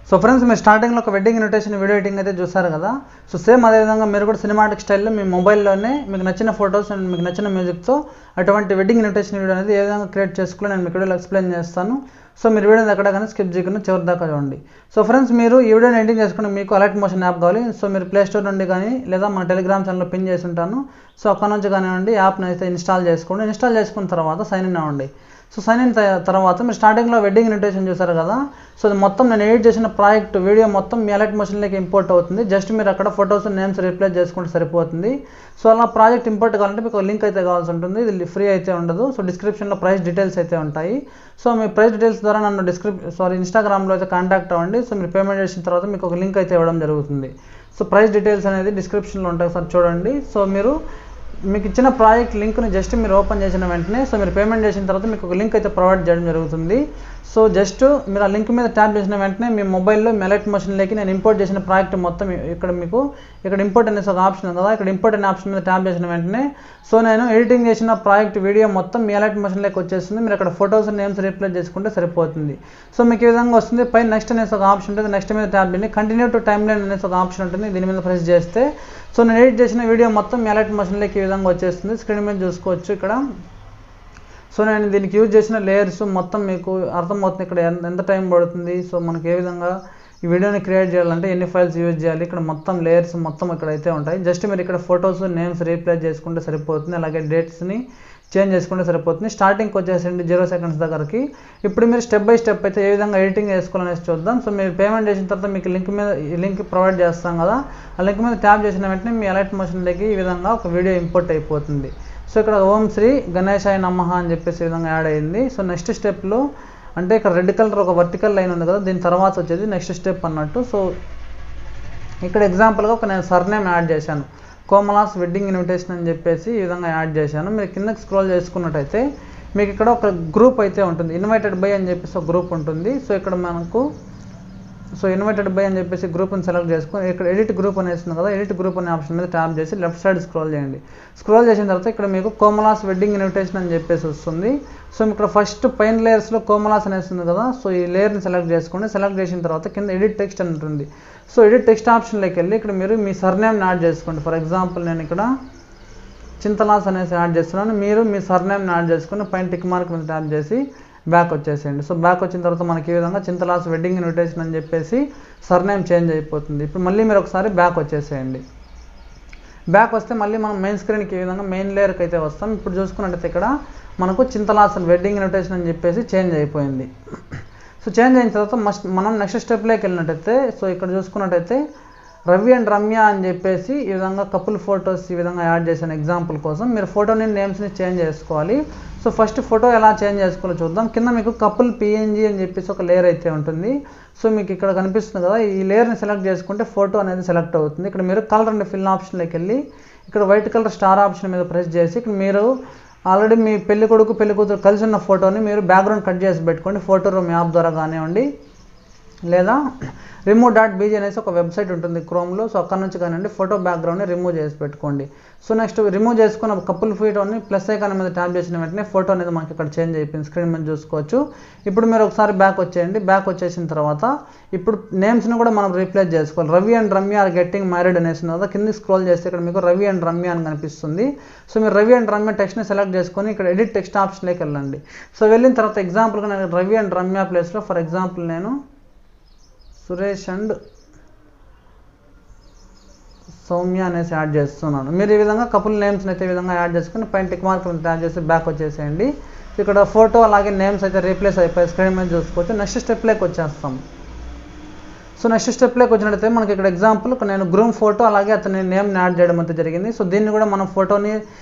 So friends, మీరు స్టార్టింగ్లో ఒక వెడ్డింగ్ ఇన్విటేషన్ వీడియో ఎడిటింగ్ అయితే చూసారు కదా. సో సేమ్ అదేవిధంగా మీరు కూడా సినిమాటిక్ స్టైల్లో మీ మొబైల్లోనే మీకు నచ్చిన ఫొటోస్ అండ్ మీకు నచ్చిన మ్యూజిక్తో అటువంటి వెడ్డింగ్ ఇన్విటేషన్ వీడియో అనేది ఏ విధంగా క్రియేట్ చేసుకోవాలో నేను మీకు వీడియోలో ఎక్స్ప్లెయిన్ చేస్తాను. సో మీరు వీడియోని ఎక్కడ కానీ స్కిప్ చేయకుండా చివరి దాకా చూడండి. సో ఫ్రెండ్స్, మీరు ఈ వీడియోని ఎడిటింగ్ చేసుకుని మీకు అలర్ట్ మోషన్ యాప్ కావాలి. సో మీరు ప్లే స్టోర్ నుండి కానీ లేదా మన టెలిగ్రామ్ ఛానల్లో పిన్ చేసి ఉంటాను. సో అక్కడ నుంచి కానివ్వండి యాప్ని అయితే ఇన్స్టాల్ చేసుకోండి. ఇన్స్టాల్ చేసుకున్న తర్వాత సైన్ ఇన్ అవ్వండి. సో సైన్ ఇన్ తర్వాత మీరు స్టార్టింగ్లో వెడ్డింగ్ ఇన్విటేషన్ చూసారు కదా. సో అది మొత్తం నేను ఎడిట్ చేసిన ప్రాజెక్ట్ వీడియో మొత్తం మీ అలర్ట్ మోషన్లోకి ఇంపోర్ట్ అవుతుంది. జస్ట్ మీరు అక్కడ ఫొటోస్ నేమ్స్ రీప్లేస్ చేసుకుంటే సరిపోతుంది. సో అలా ప్రాజెక్ట్ ఇంపోర్ట్ కావాలంటే మీకు లింక్ అయితే కావాల్సి ఉంటుంది. ఇది ఫ్రీ అయితే ఉండదు. సో డిస్క్రిప్షన్లో ప్రైస్ డీటెయిల్స్ అయితే ఉంటాయి. సో మీ ప్రైస్ డీటెయిల్స్ ద్వారా నన్ను ఇన్స్టాగ్రామ్లో అయితే కాంటాక్ట్ అవ్వండి. సో మీరు పేమెంట్ చేసిన తర్వాత మీకు ఒక లింక్ అయితే ఇవ్వడం జరుగుతుంది. సో ప్రైస్ డీటెయిల్స్ అనేది డిస్క్రిప్షన్లో ఉంటాయి, సార్ చూడండి. సో మీకు ఇచ్చిన ప్రాజెక్ట్ లింక్ని జస్ట్ మీరు ఓపెన్ చేసిన వెంటనే సో మీరు పేమెంట్ చేసిన తర్వాత మీకు ఒక లింక్ అయితే ప్రొవైడ్ చేయడం జరుగుతుంది. సో జస్ట్ మీరు ఆ లింక్ మీద ట్యాప్ చేసిన వెంటనే మీ మొబైల్లో మీ అలర్ట్ మోషన్లోకి నేను ఇంపోర్ట్ చేసిన ప్రాజెక్ట్ మొత్తం ఇక్కడ ఇంపోర్ట్ అనేసి ఒక ఆప్షన్ ఉంది కదా. ఇక్కడ ఇంపోర్ట్ అనే ఆప్షన్ మీద ట్యాప్ చేసిన వెంటనే సో నేను ఎడిటింగ్ చేసిన ప్రాజెక్ట్ వీడియో మొత్తం మీ అలర్ట్ మోషన్లోకి వచ్చేస్తుంది. మీరు అక్కడ ఫొటోస్ నేమ్స్ రీప్లేస్ చేసుకుంటే సరిపోతుంది. సో మీకు ఈ విధంగా వస్తుంది. పైన నెక్స్ట్ అనేసి ఒక ఆప్షన్ ఉంటుంది. నెక్స్ట్ మీద ట్యాప్ చేయండి. కంటిన్యూ టు టైమ్ లైన్ అనేసి ఒక ఆప్షన్ ఉంటుంది. దీని మీద ప్రెస్ చేస్తే సో నేను ఎడిట్ చేసిన వీడియో మొత్తం మీ అలర్ట్ మోషన్లోకి ఈ విధంగా వచ్చేస్తుంది. స్క్రీన్ మీద చూసుకోవచ్చు ఇక్కడ. సో నేను దీనికి యూజ్ చేసిన లేయర్స్ మొత్తం మీకు అర్థమవుతుంది. ఇక్కడ ఎంత టైం పడుతుంది, సో మనకి ఏ విధంగా ఈ వీడియోని క్రియేట్ చేయాలంటే ఎన్ని ఫైల్స్ యూజ్ చేయాలి, ఇక్కడ మొత్తం లేయర్స్ మొత్తం ఇక్కడైతే ఉంటాయి. జస్ట్ మీరు ఇక్కడ ఫొటోస్ నేమ్స్ రీప్లేస్ చేసుకుంటే సరిపోతుంది. అలాగే డేట్స్ని చేంజ్ చేసుకుంటే సరిపోతుంది. స్టార్టింగ్కి వచ్చేసండి 0 seconds దగ్గరికి. ఇప్పుడు మీరు స్టెప్ బై స్టెప్ అయితే ఏ విధంగా ఎడిటింగ్ చేసుకోవాలనేసి చూద్దాం. సో మీరు పేమెంట్ చేసిన తర్వాత మీకు లింక్ ప్రొవైడ్ చేస్తాం కదా. ఆ లింక్ మీద ట్యాప్ చేసిన వెంటనే మీ అలర్ట్ మోషన్లోకి ఈ విధంగా ఒక వీడియో ఇంపోర్ట్ అయిపోతుంది. సో ఇక్కడ ఓం శ్రీ గణేశాయ నమః అని చెప్పేసి ఈ విధంగా యాడ్ అయింది. సో నెక్స్ట్ స్టెప్లో అంటే ఇక్కడ రెడ్ కలర్ ఒక వర్టికల్ లైన్ ఉంది కదా, దీని తర్వాత వచ్చేది నెక్స్ట్ స్టెప్ అన్నట్టు. సో ఇక్కడ ఎగ్జాంపుల్గా నేను సర్నేమ్ యాడ్ చేశాను, కోమలాస్ వెడ్డింగ్ ఇన్విటేషన్ అని చెప్పేసి ఈ విధంగా యాడ్ చేశాను. మీరు కిందకి స్క్రోల్ చేసుకున్నట్టయితే మీకు ఇక్కడ ఒక గ్రూప్ అయితే ఉంటుంది. ఇన్వైటెడ్ బై అని చెప్పేసి ఒక గ్రూప్ ఉంటుంది. సో ఇక్కడ మనకు ఇన్వైటెడ్ బై అని చెప్పేసి గ్రూప్ని సెలెక్ట్ చేసుకొని ఇక్కడ ఎడిట్ గ్రూప్ అనేసి ఉంది కదా, ఎడిట్ గ్రూప్ అనే ఆప్షన్ మీద ట్యాప్ చేసి లెఫ్ట్ సైడ్ స్క్రోల్ చేయండి. స్క్రోల్ చేసిన తర్వాత ఇక్కడ మీకు కోమలాస్ వెడ్డింగ్ ఇన్విటేషన్ అని చెప్పేసి వస్తుంది. సో ఇక్కడ ఫస్ట్ పైన లేయర్స్లో కోమలాస్ అనేసి ఉంది కదా. సో ఈ లేయర్ని సెలెక్ట్ చేసుకోండి. సెలెక్ట్ చేసిన తర్వాత కింద ఎడిట్ టెక్స్ట్ అని ఉంటుంది. సో ఎడిట్ టెక్స్ట్ ఆప్షన్లోకి వెళ్ళి ఇక్కడ మీరు మీ సర్నేమ్ని యాడ్ చేసుకోండి. ఫర్ ఎగ్జాంపుల్ నేను ఇక్కడ చింతలాస్ అనేసి యాడ్ చేస్తున్నాను. మీరు మీ సర్నేమ్ని యాడ్ చేసుకుని పైన టిక్ మార్క్ మీద ట్యాప్ చేసి బ్యాక్ వచ్చేసేయండి. సో బ్యాక్ వచ్చిన తర్వాత మనకి ఈ విధంగా చింతలాస్ వెడ్డింగ్ ఇన్విటేషన్ అని చెప్పేసి సర్నేమ్ చేంజ్ అయిపోతుంది. ఇప్పుడు మళ్ళీ మీరు ఒకసారి బ్యాక్ వచ్చేసేయండి. బ్యాక్ వస్తే మళ్ళీ మనం మెయిన్ స్క్రీన్కి ఈ విధంగా మెయిన్ లేయర్కి అయితే వస్తాం. ఇప్పుడు చూసుకున్నట్టయితే ఇక్కడ మనకు చింతలాస్ వెడ్డింగ్ ఇన్విటేషన్ అని చెప్పేసి చేంజ్ అయిపోయింది. సో చేంజ్ అయిన తర్వాత మనం నెక్స్ట్ స్టెప్లోకి వెళ్ళినట్టయితే సో ఇక్కడ చూసుకున్నట్టయితే రవి అండ్ రమ్య అని చెప్పేసి ఈ విధంగా కపుల్ ఫొటోస్ ఈ విధంగా యాడ్ చేశాను ఎగ్జాంపుల్ కోసం. మీరు ఫోటోని నేమ్స్ని చేంజ్ చేసుకోవాలి. సో ఫస్ట్ ఫోటో ఎలా చేంజ్ చేసుకోవాలో చూద్దాం. కింద మీకు కపుల్ పిఎన్జీ అని చెప్పేసి ఒక లేయర్ అయితే ఉంటుంది. సో మీకు ఇక్కడ కనిపిస్తుంది కదా, ఈ లేయర్ని సెలెక్ట్ చేసుకుంటే ఫోటో అనేది సెలెక్ట్ అవుతుంది. ఇక్కడ మీరు కలర్ అండ్ ఫిల్ ఆప్షన్లోకి వెళ్ళి ఇక్కడ వైట్ కలర్ స్టార్ ఆప్షన్ మీద ప్రెస్ చేసి ఇక్కడ మీరు ఆల్రెడీ మీ పెళ్లి కొడుకు పెళ్లి కూతురు కలిసి ఉన్న ఫోటోని మీరు బ్యాక్గ్రౌండ్ కట్ చేసి పెట్టుకోండి. ఫోటో రూమ్ యాప్ ద్వారా కానివ్వండి లేదా remove.bg అనేసి ఒక వెబ్సైట్ ఉంటుంది క్రోమ్లో. సో అక్కడ నుంచి కానివ్వండి ఫోటో బ్యాక్గ్రౌండ్ని రిమూవ్ చేసి పెట్టుకోండి. సో నెక్స్ట్ రిమూవ్ చేసుకున్న కపుల్ ఫోటోని ప్లస్ ఐకాన్ మీద ట్యాప్ చేసిన వెంటనే ఫోటో అనేది మనకి ఇక్కడ చేంజ్ అయిపోయింది. స్క్రీన్ మీద చూసుకోవచ్చు. ఇప్పుడు మీరు ఒకసారి బ్యాక్ వచ్చేయండి. బ్యాక్ వచ్చేసిన తర్వాత ఇప్పుడు నేమ్స్ని కూడా మనం రీప్లేస్ చేసుకోవాలి. Ravi and Ramya are getting married అనేసి తర్వాత కింద స్క్రోల్ చేస్తే ఇక్కడ మీకు రవి అండ్ రమ్య అని కనిపిస్తుంది. సో మీరు రవి అండ్ రమ్య టెక్స్ట్ని సెలెక్ట్ చేసుకొని ఇక్కడ ఎడిట్ టెక్స్ట్ ఆప్షన్లోకి వెళ్ళండి. సో వెళ్ళిన తర్వాత ఎగ్జాంపుల్గా నేను రవి అండ్ రమ్య ప్లేస్లో ఫర్ ఎగ్జాంపుల్ నేను సురేష్ అండ్ సౌమ్య అనేసి యాడ్ చేస్తున్నాను. మీరు ఈ విధంగా కపుల్ నేమ్స్ని అయితే ఈ విధంగా యాడ్ చేసుకుని పైన టిక్ మార్క్ ట్యాప్ చేసి బ్యాక్ వచ్చేసేయండి. ఇక్కడ ఫోటో అలాగే నేమ్స్ అయితే రీప్లేస్ అయిపోయి స్క్రీన్ మీద చూసుకోవచ్చు. నెక్స్ట్ స్టెప్లోకి వచ్చేస్తాం. సో నెక్స్ట్ స్టెప్లోకి వచ్చినట్టయితే మనకి ఇక్కడ ఎగ్జాంపుల్ నేను గ్రూమ్ ఫోటో అలాగే అతని నేమ్ని యాడ్ చేయడం అయితే జరిగింది. సో దీన్ని కూడా మనం ఫోటోని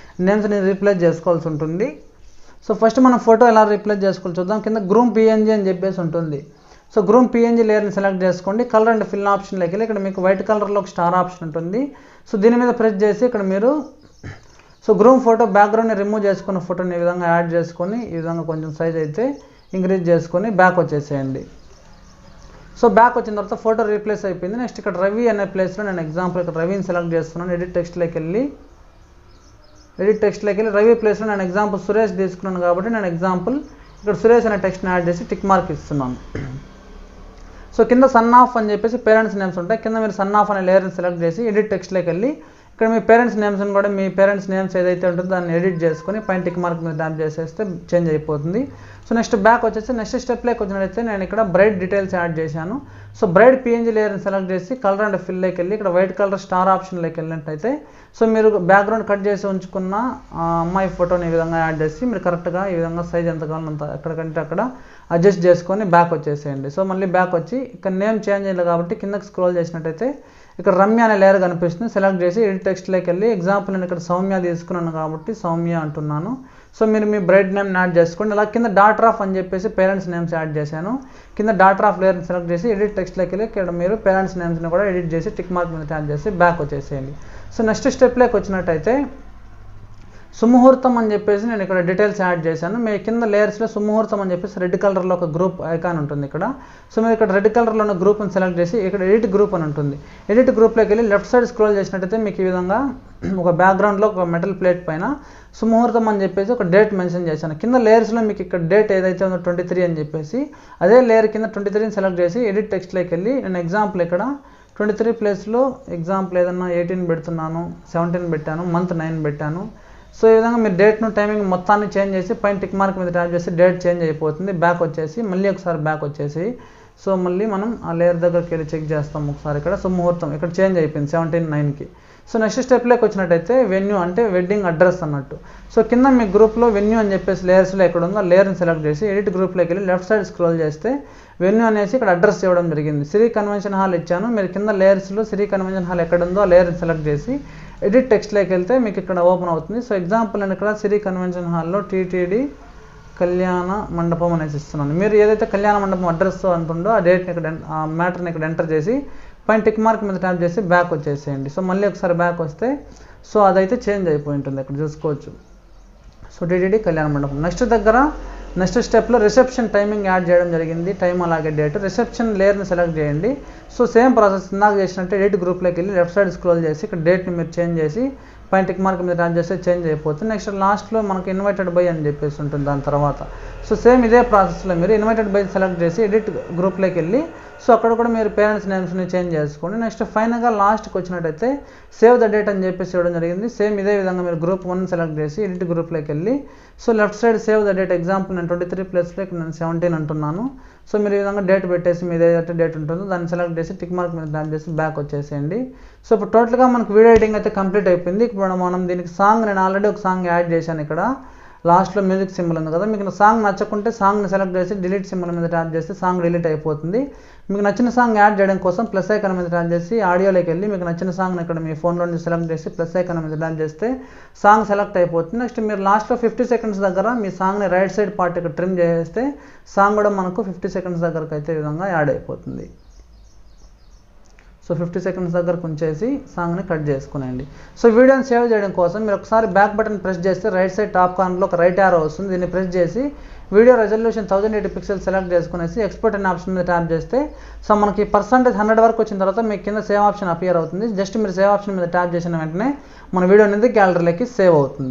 నేమ్స్ని రీప్లేస్ చేసుకోవాల్సి ఉంటుంది. సో ఫస్ట్ మనం ఫోటో ఎలా రీప్లేస్ చేసుకోవాలి చూద్దాం. కింద గ్రూమ్ పిఎన్జీ అని చెప్పేసి ఉంటుంది. సో గ్రూమ్ పిఎన్జీ లేయర్ని సెలెక్ట్ చేసుకోండి. కలర్ అండ్ ఫిల్ ఆప్షన్లోకి వెళ్ళి ఇక్కడ మీకు వైట్ కలర్లో ఒక స్టార్ ఆప్షన్ ఉంటుంది. సో దీని మీద ప్రెస్ చేసి ఇక్కడ మీరు గ్రూమ్ ఫోటో బ్యాక్గ్రౌండ్ని రిమూవ్ చేసుకున్న ఫోటోని ఈ విధంగా యాడ్ చేసుకొని ఈ విధంగా కొంచెం సైజ్ అయితే ఇంక్రీజ్ చేసుకొని బ్యాక్ వచ్చేసేయండి. సో బ్యాక్ వచ్చిన తర్వాత ఫోటో రీప్లేస్ అయిపోయింది. నెక్స్ట్ ఇక్కడ రవి అనే ప్లేస్లో నేను ఎగ్జాంపుల్ ఇక్కడ రవిని సెలెక్ట్ చేస్తున్నాను. ఎడిట్ టెక్స్ట్లోకి వెళ్ళి రవి ప్లేస్లో నేను ఎగ్జాంపుల్ సురేష్ తీసుకున్నాను కాబట్టి నేను ఎగ్జాంపుల్ ఇక్కడ సురేష్ అనే టెక్స్ట్ని యాడ్ చేసి టిక్ మార్క్ ఇస్తున్నాను. సో కింద సన్ ఆఫ్ అని చెప్పేసి పేరెంట్స్ నేమ్స్ ఉంటాయి. కింద మీరు సన్ ఆఫ్ అనే లేయర్ని సెలెక్ట్ చేసి ఎడిట్ టెక్స్ట్లోకి వెళ్ళి ఇక్కడ మీ పేరెంట్స్ నేమ్స్ని కూడా మీ పేరెంట్స్ నేమ్స్ ఏదైతే ఉంటుందో దాన్ని ఎడిట్ చేసుకొని పైన టిక్ మార్క్ మీద ట్యాప్ చేసేస్తే చేంజ్ అయిపోతుంది. సో నెక్స్ట్ బ్యాక్ వచ్చేసి నెక్స్ట్ స్టెప్లోకి వచ్చినట్లయితే నేను ఇక్కడ బ్రైట్ డీటెయిల్స్ యాడ్ చేశాను. సో బ్రైట్ పిఎన్జీ లేయర్ని సెలెక్ట్ చేసి కలర్ అండ్ ఫిల్లోకి వెళ్ళి ఇక్కడ వైట్ కలర్ స్టార్ ఆప్షన్లోకి వెళ్ళినట్టయితే సో మీరు బ్యాక్గ్రౌండ్ కట్ చేసి ఉంచుకున్న అమ్మాయి ఫోటోని ఈ విధంగా యాడ్ చేసి మీరు కరెక్ట్గా ఈ విధంగా సైజ్ ఎంత కావాలో అంత ఎక్కడికంటే అక్కడ అడ్జస్ట్ చేసుకొని బ్యాక్ వచ్చేసేయండి. సో మళ్ళీ బ్యాక్ వచ్చి ఇక్కడ నేమ్ చేంజ్ అయ్యింది కాబట్టి కిందకి స్క్రోల్ చేసినట్టయితే ఇక్కడ రమ్య అనే లేయర్ కనిపిస్తుంది. సెలెక్ట్ చేసి ఎడిట్ టెక్స్ట్లోకి వెళ్ళి ఎగ్జాంపుల్ నేను ఇక్కడ సౌమ్య తీసుకున్నాను కాబట్టి సౌమ్య అంటున్నాను. సో మీరు మీ బ్రైడ్ నేమ్ యాడ్ చేసుకోండి. అలా కింద డాటర్ ఆఫ్ అని చెప్పేసి పేరెంట్స్ నేమ్స్ యాడ్ చేశాను. కింద డాటర్ ఆఫ్ లేయర్ని సెలెక్ట్ చేసి ఎడిట్ టెక్స్ట్లోకి వెళ్ళి ఇక్కడ మీరు పేరెంట్స్ నేమ్స్ని కూడా ఎడిట్ చేసి టిక్ మార్క్ మీద ట్యాప్ చేసి బ్యాక్ వచ్చేసేయండి. సో నెక్స్ట్ స్టెప్లోకి వచ్చినట్టయితే సుముహూర్తం అని చెప్పేసి నేను ఇక్కడ డీటెయిల్స్ యాడ్ చేశాను. మీ కింద లేయర్స్లో సుముహూర్తం అని చెప్పేసి రెడ్ కలర్లో ఒక గ్రూప్ ఐకాన్ ఉంటుంది ఇక్కడ. సో మీరు ఇక్కడ రెడ్ కలర్లో ఉన్న గ్రూప్ని సెలెక్ట్ చేసి ఇక్కడ ఎడిట్ గ్రూప్ అని ఉంటుంది. ఎడిట్ గ్రూప్లోకి వెళ్ళి లెఫ్ట్ సైడ్ స్క్రోల్ చేసినట్టయితే మీకు ఈ విధంగా ఒక బ్యాక్గ్రౌండ్లో ఒక మెటల్ ప్లేట్ పైన సుముహూర్తం అని చెప్పేసి ఒక డేట్ మెన్షన్ చేశాను. కింద లేయర్స్లో మీకు ఇక్కడ డేట్ ఏదైతే ఉందో 23 అని చెప్పేసి అదే లేయర్ కింద 23ని సెలెక్ట్ చేసి ఎడిట్ టెక్స్ట్లోకి వెళ్ళి నేను ఎగ్జాంపుల్ ఇక్కడ 23 ప్లేస్లో ఎగ్జాంపుల్ ఏదన్నా 18 పెడుతున్నాను, 17 పెట్టాను, మంత్ 9 పెట్టాను. సో ఈ విధంగా మీరు డేట్ను టైమింగ్ మొత్తాన్ని చేంజ్ చేసి పైన టిక్ మార్క్ మీద ట్యాప్ చేసి డేట్ చేంజ్ అయిపోతుంది. బ్యాక్ వచ్చేసి మళ్ళీ ఒకసారి బ్యాక్ వచ్చేసి సో మళ్ళీ మనం ఆ లేయర్ దగ్గరికి వెళ్ళి చెక్ చేస్తాం ఒకసారి. ఇక్కడ సో ముహూర్తం ఇక్కడ చేంజ్ అయిపోయింది 17/9కి. సో నెక్స్ట్ స్టెప్లోకి వచ్చినట్టయితే వెన్యూ అంటే వెడ్డింగ్ అడ్రస్ అన్నట్టు. సో కింద మీ గ్రూప్లో వెన్యూ అని చెప్పేసి లేయర్స్లో ఎక్కడ ఉందో లేయర్ని సెలెక్ట్ చేసి ఎడిట్ గ్రూప్లోకి వెళ్ళి లెఫ్ట్ సైడ్ స్క్రోల్ చేస్తే వెన్యూ అనేసి ఇక్కడ అడ్రస్ ఇవ్వడం జరిగింది. సిరి కన్వెన్షన్ హాల్ ఇచ్చాను. మీరు కింద లేయర్స్లో సిరి కన్వెన్షన్ హాల్ ఎక్కడ ఉందో ఆ లేయర్ని సెలెక్ట్ చేసి ఎడిట్ టెక్స్ట్లోకి వెళ్తే మీకు ఇక్కడ ఓపెన్ అవుతుంది. సో ఎగ్జాంపుల్ నేను ఇక్కడ సిరి కన్వెన్షన్ హాల్లో టీటీడీ కళ్యాణ మండపం అనేసి ఇస్తున్నాను. మీరు ఏదైతే కళ్యాణ మండపం అడ్రస్ అంటుందో ఆ డేట్ని ఇక్కడ ఆ మ్యాటర్ని ఇక్కడ ఎంటర్ చేసి పైన టిక్ మార్క్ మీద ట్యాప్ చేసి బ్యాక్ వచ్చేసేయండి. సో మళ్ళీ ఒకసారి బ్యాక్ వస్తే సో అదైతే చేంజ్ అయిపోయి ఉంటుంది ఇక్కడ చూసుకోవచ్చు. సో టీటీడీ కళ్యాణ మండపం. నెక్స్ట్ స్టెప్లో రిసెప్షన్ టైమింగ్ యాడ్ చేయడం జరిగింది. టైం అలాగే డేట్. రిసెప్షన్ లేయర్ని సెలెక్ట్ చేయండి. సో సేమ్ ప్రాసెస్ ఇందాక చేసినట్టే ఎడిట్ గ్రూప్లోకి వెళ్ళి లెఫ్ట్ సైడ్ స్క్రోల్ చేసి ఇక్కడ డేట్ని మీరు చేంజ్ చేసి పైన టిక్ మార్క్ మీద ట్యాప్ చేస్తే చేంజ్ అయిపోతుంది. నెక్స్ట్ లాస్ట్లో మనకి ఇన్వైటెడ్ బై అని చెప్పేసి ఉంటుంది దాని తర్వాత. సో సేమ్ ఇదే ప్రాసెస్లో మీరు ఇన్వైటెడ్ బై సెలెక్ట్ చేసి ఎడిట్ గ్రూప్లోకి వెళ్ళి సో అక్కడ కూడా మీరు పేరెంట్స్ నేమ్స్ని చేంజ్ చేసుకోండి. నెక్స్ట్ ఫైనల్గా లాస్ట్కి వచ్చినట్టయితే సేవ్ ద డేట్ అని చెప్పేసి ఇవ్వడం జరిగింది. సేమ్ ఇదే విధంగా మీరు గ్రూప్ 1 సెలెక్ట్ చేసి ఎడిట్ గ్రూప్లోకి వెళ్ళి so left side save the date example నేను 23 ప్లేస్లో ఇక్కడ నేను 17 అంటున్నాను. సో మీరు ఈ విధంగా డేట్ పెట్టేసి మీద ఏదైతే డేట్ ఉంటుందో దాన్ని సెలెక్ట్ చేసి టిక్ మార్క్ మీద ట్యాప్ చేసి బ్యాక్ వచ్చేసేయండి. సో ఇప్పుడు టోటల్గా మనకు వీడియో ఎడిటింగ్ అయితే కంప్లీట్ అయిపోయింది. ఇప్పుడు మనం దీనికి సాంగ్ నేను ఆల్రెడీ ఒక సాంగ్ యాడ్ చేశాను. ఇక్కడ లాస్ట్లో మ్యూజిక్ సింబల్ ఉంది కదా, మీకు సాంగ్ నచ్చకుంటే సాంగ్ని సెలెక్ట్ చేసి డిలీట్ సింబల్ మీద ట్యాప్ చేస్తే సాంగ్ డిలీట్ అయిపోతుంది. మీకు నచ్చిన సాంగ్ యాడ్ చేయడం కోసం ప్లస్ ఐకాన్ మీద ట్యాప్ చేసి ఆడియోలోకి వెళ్ళి మీకు నచ్చిన సాంగ్ని ఇక్కడ మీ ఫోన్లో నుంచి సెలెక్ట్ చేసి ప్లస్ ఐకాన్ మీద ట్యాప్ చేస్తే సాంగ్ సెలెక్ట్ అయిపోతుంది. నెక్స్ట్ మీరు లాస్ట్లో 50 సెకండ్స్ దగ్గర మీ సాంగ్ని రైట్ సైడ్ పార్ట్ ఇక్కడ ట్రిమ్ చేస్తే సాంగ్ కూడా మనకు 50 సెకండ్స్ దగ్గరకు అయితే ఈ విధంగా యాడ్ అయిపోతుంది. సో 50 సెకండ్స్ దగ్గరకు ఉంచేసి సాంగ్ని కట్ చేసుకునేయండి. సో వీడియోని సేవ్ చేయడం కోసం మీరు ఒకసారి బ్యాక్ బటన్ ప్రెస్ చేస్తే రైట్ సైడ్ టాప్ కార్నర్లో ఒక రైట్ యారో వస్తుంది. దీన్ని ప్రెస్ చేసి వీడియో రెజల్యూషన్ 1080 పిక్సెల్ సెలెక్ట్ చేసుకునేసి ఎక్స్పోర్ట్ అనే ఆప్షన్ మీద ట్యాప్ చేస్తే సో మనకి %100 వరకు వచ్చిన తర్వాత మీకు కింద సేవ్ ఆప్షన్ అపియర్ అవుతుంది. జస్ట్ మీరు సేవ్ ఆప్షన్ మీద ట్యాప్ చేసిన వెంటనే మన వీడియో అనేది గ్యాలరీలోకి సేవ్ అవుతుంది.